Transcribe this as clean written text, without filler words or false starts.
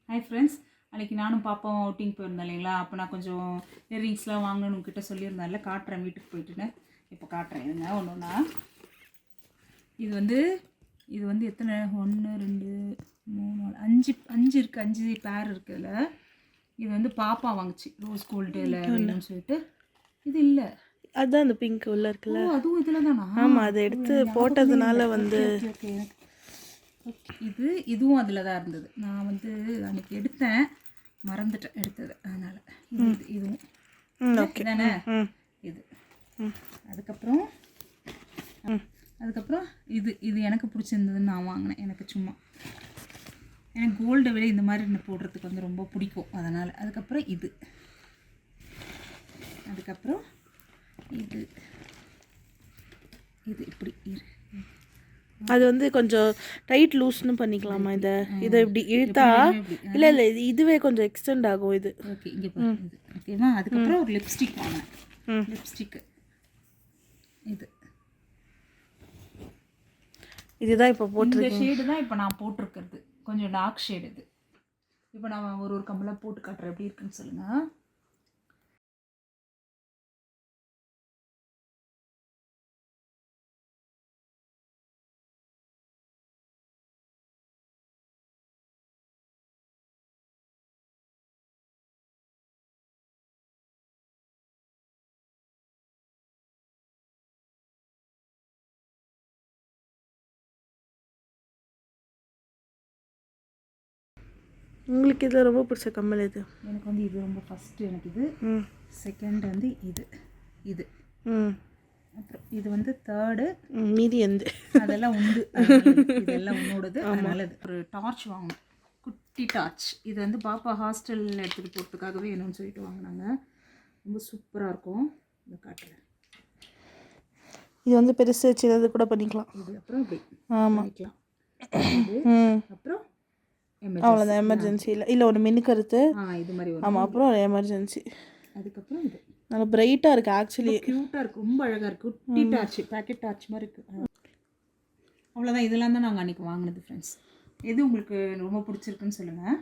Hi friends, அன்றைக்கி நானும் பாப்பாவும் அவுட்டிங் போயிருந்தேன் இல்லைங்களா? அப்போ நான் கொஞ்சம் இயர்ரிங்ஸ்லாம் வாங்கணும்னு உங்ககிட்ட சொல்லியிருந்தால, காட்டுறேன் வீட்டுக்கு போயிட்டுன்னு. இப்போ காட்டுறேன் இருங்க ஒன்று ஒன்றா. இது வந்து எத்தனை 1 2 3 5 இருக்குது, 5 பேர் இருக்குதுல. இது வந்து பாப்பா வாங்குச்சு, ரோஸ் கோல்டில் வேணும்னு சொல்லிட்டு. இது இல்லை, அதுதான் அந்த பிங்க் உள்ள இருக்குல்ல. அதுவும் இதில் தானா? ஆமாம், அதை எடுத்து போட்டதுனால வந்து இதுவும் அதில் தான் இருந்தது. நான் வந்து அன்றைக்கி எடுத்தேன், மறந்துட்டேன் எடுத்தது, அதனால் இதுவும் ஓகே தானே. இது அதுக்கப்புறம் இது எனக்கு பிடிச்சிருந்ததுன்னு நான் வாங்கினேன். எனக்கு கோல்டை விட இந்த மாதிரி போடுறதுக்கு வந்து ரொம்ப பிடிக்கும், அதனால். அதுக்கப்புறம் இது இப்படி அது வந்து கொஞ்சம் டைட் லூஸ்னு பண்ணிக்கலாமா? இதை இப்படி இழுத்தா இல்லை இதுவே கொஞ்சம் எக்ஸ்டெண்ட் ஆகும். இது ஓகே, இங்கே பாருங்க. ஓகேவா? அதுக்கப்புறம் ஒரு லிப்ஸ்டிக் வாங்கினேன். லிப்ஸ்டிக்கு இதுதான் இப்போ இந்த ஷேடு தான் இப்போ நான் போட்டிருக்கிறது. கொஞ்சம் டார்க் ஷேடு இது. இப்போ நான் ஒரு கம்மலாக போட்டு காட்டுறேன், எப்படி இருக்குன்னு சொல்லுங்கள். உங்களுக்கு இதில் ரொம்ப பிடிச்ச கம்மல் எது? எனக்கு வந்து இது ரொம்ப ஃபஸ்ட்டு. எனக்கு இது செகண்ட் வந்து இது அப்புறம் இது வந்து தேர்டு. மீதி எந்த அதெல்லாம் உண்டு, இதெல்லாம் உன்னோடது. அதனால் இது ஒரு டார்ச் வாங்கணும், குட்டி டார்ச். இது வந்து பாப்பா ஹாஸ்டலில் எடுத்துகிட்டு போகிறதுக்காகவே வேணும்னு சொல்லிட்டு வாங்கினாங்க. ரொம்ப சூப்பராக இருக்கும். இதை காட்டுறேன். இது வந்து பெருசு சின்னது கூட பண்ணிக்கலாம். இது அப்புறம் இப்படி பண்ணிக்கலாம். அப்புறம் அவ்வளோதான், எமர்ஜென்சி இல்லை ஒரு மினுக்கருத்து இது மாதிரி. ஆமாம், அப்புறம் ஒரு எமர்ஜென்சி. அதுக்கப்புறம் இது நல்லா பிரைட்டாக இருக்குது, ஆக்சுவலி க்யூட்டாக இருக்குது, ரொம்ப அழகாக இருக்குது. குட்டி டார்ச், பேக்கெட் டார்ச் மாதிரி இருக்குது. அவ்வளோதான், இதெல்லாம் தான் நாங்கள் அன்றைக்கி வாங்கினது ஃப்ரெண்ட்ஸ். எது உங்களுக்கு ரொம்ப பிடிச்சிருக்குன்னு சொல்லுங்கள்.